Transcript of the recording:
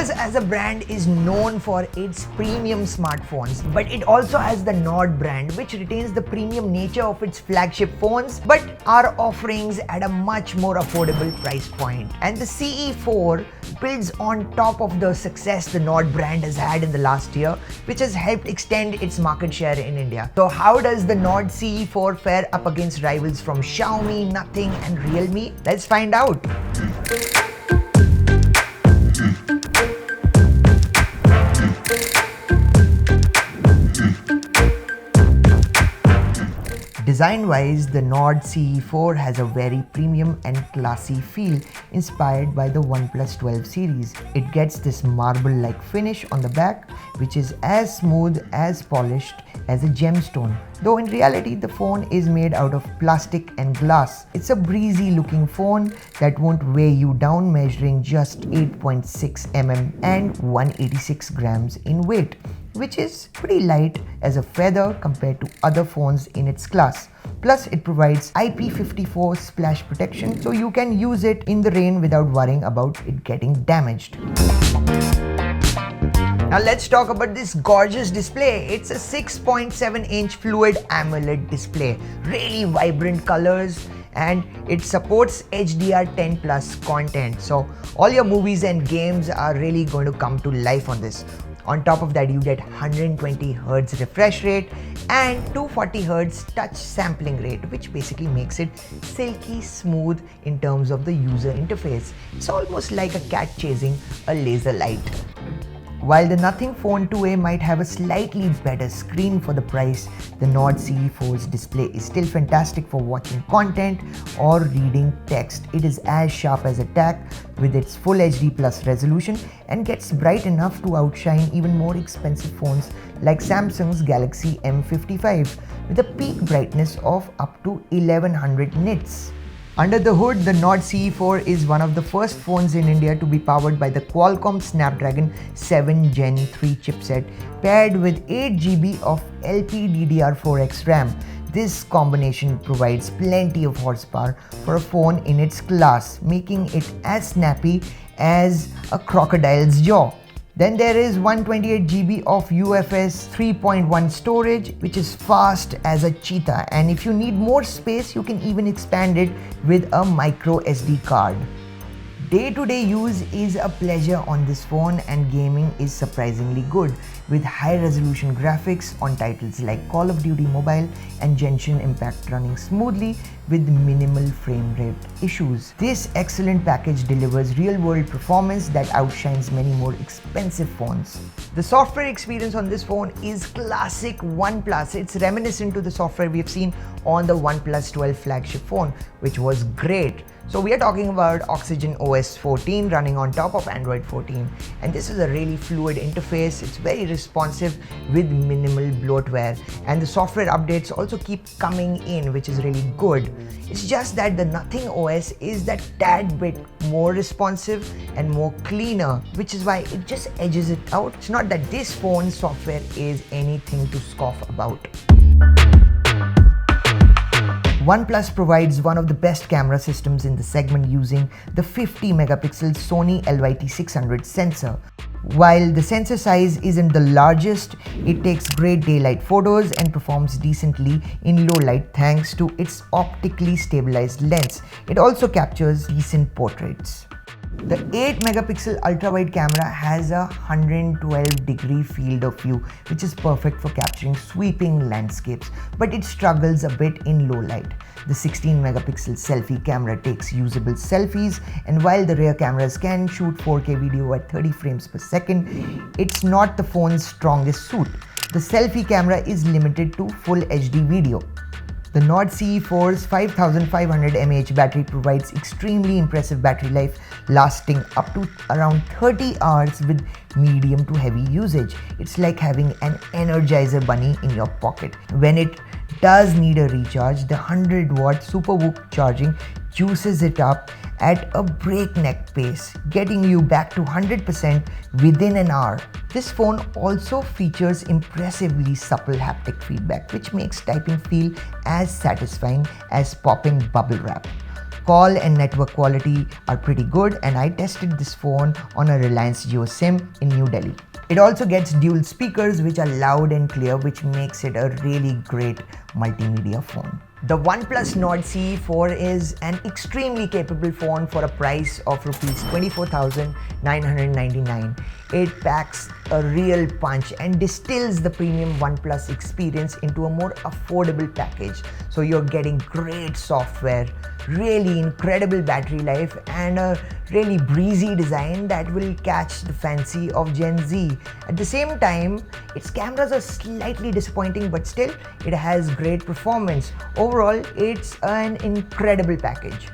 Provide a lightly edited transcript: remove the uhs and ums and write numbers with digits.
OnePlus as a brand is known for its premium smartphones, but it also has the Nord brand, which retains the premium nature of its flagship phones, but are offerings at a much more affordable price point. And the CE4 builds on top of the success the Nord brand has had in the last year, which has helped extend its market share in India. So how does the Nord CE4 fare up against rivals from Xiaomi, Nothing and Realme? Let's find out. Design-wise, the Nord CE4 has a very premium and classy feel inspired by the OnePlus 12 series. It gets this marble-like finish on the back, which is as smooth as polished as a gemstone. Though in reality, the phone is made out of plastic and glass. It's a breezy looking phone that won't weigh you down, measuring just 8.6 mm and 186 grams in weight, which is pretty light as a feather compared to other phones in its class. Plus, it provides IP54 splash protection, so you can use it in the rain without worrying about it getting damaged. Now let's talk about this gorgeous display. It's a 6.7-inch Fluid AMOLED display, really vibrant colors, and it supports HDR10 plus content. So all your movies and games are really going to come to life on this. On top of that, you get 120 Hz refresh rate and 240 Hz touch sampling rate, which basically makes it silky smooth in terms of the user interface. It's almost like a cat chasing a laser light. While the Nothing Phone 2A might have a slightly better screen for the price, the Nord CE4's display is still fantastic for watching content or reading text. It is as sharp as a tack with its full HD plus resolution and gets bright enough to outshine even more expensive phones like Samsung's Galaxy M55 with a peak brightness of up to 1100 nits. Under the hood, the Nord CE4 is one of the first phones in India to be powered by the Qualcomm Snapdragon 7 Gen 3 chipset paired with 8 GB of LPDDR4X RAM. This combination provides plenty of horsepower for a phone in its class, making it as snappy as a crocodile's jaw. Then there is 128 GB of UFS 3.1 storage, which is fast as a cheetah, and if you need more space, you can even expand it with a micro SD card. Day-to-day use is a pleasure on this phone, and gaming is surprisingly good, with high-resolution graphics on titles like Call of Duty Mobile and Genshin Impact running smoothly with minimal frame rate issues. This excellent package delivers real-world performance that outshines many more expensive phones. The software experience on this phone is classic OnePlus. It's reminiscent to the software we've seen on the OnePlus 12 flagship phone, which was great. So we are talking about Oxygen OS 14 running on top of Android 14, and this is a really fluid interface. It's very responsive with minimal bloatware, and the software updates also keep coming in, which is really good. It's just that the Nothing OS is that tad bit more responsive and more cleaner, which is why it just edges it out. It's not that this phone's software is anything to scoff about. OnePlus provides one of the best camera systems in the segment using the 50 megapixel Sony LYT600 sensor. While the sensor size isn't the largest, it takes great daylight photos and performs decently in low light thanks to its optically stabilized lens. It also captures decent portraits. The 8 megapixel ultra-wide camera has a 112-degree field of view, which is perfect for capturing sweeping landscapes, but it struggles a bit in low light. The 16 megapixel selfie camera takes usable selfies, and while the rear cameras can shoot 4K video at 30 frames per second, it's not the phone's strongest suit. The selfie camera is limited to full HD video. The Nord CE4's 5500 mAh battery provides extremely impressive battery life, lasting up to around 30 hours with medium to heavy usage. It's like having an Energizer bunny in your pocket. When it does need a recharge, the 100-watt SuperVOOC charging juices it up at a breakneck pace, getting you back to 100% within an hour. This phone also features impressively supple haptic feedback, which makes typing feel as satisfying as popping bubble wrap. Call and network quality are pretty good, and I tested this phone on a Reliance Jio SIM in New Delhi. It also gets dual speakers which are loud and clear, which makes it a really great multimedia phone. The OnePlus Nord CE4 is an extremely capable phone for a price of Rs 24,999. It packs a real punch and distills the premium OnePlus experience into a more affordable package. So you're getting great software, really incredible battery life, and a really breezy design that will catch the fancy of Gen Z. At the same time, its cameras are slightly disappointing, but still it has great performance. Overall, it's an incredible package.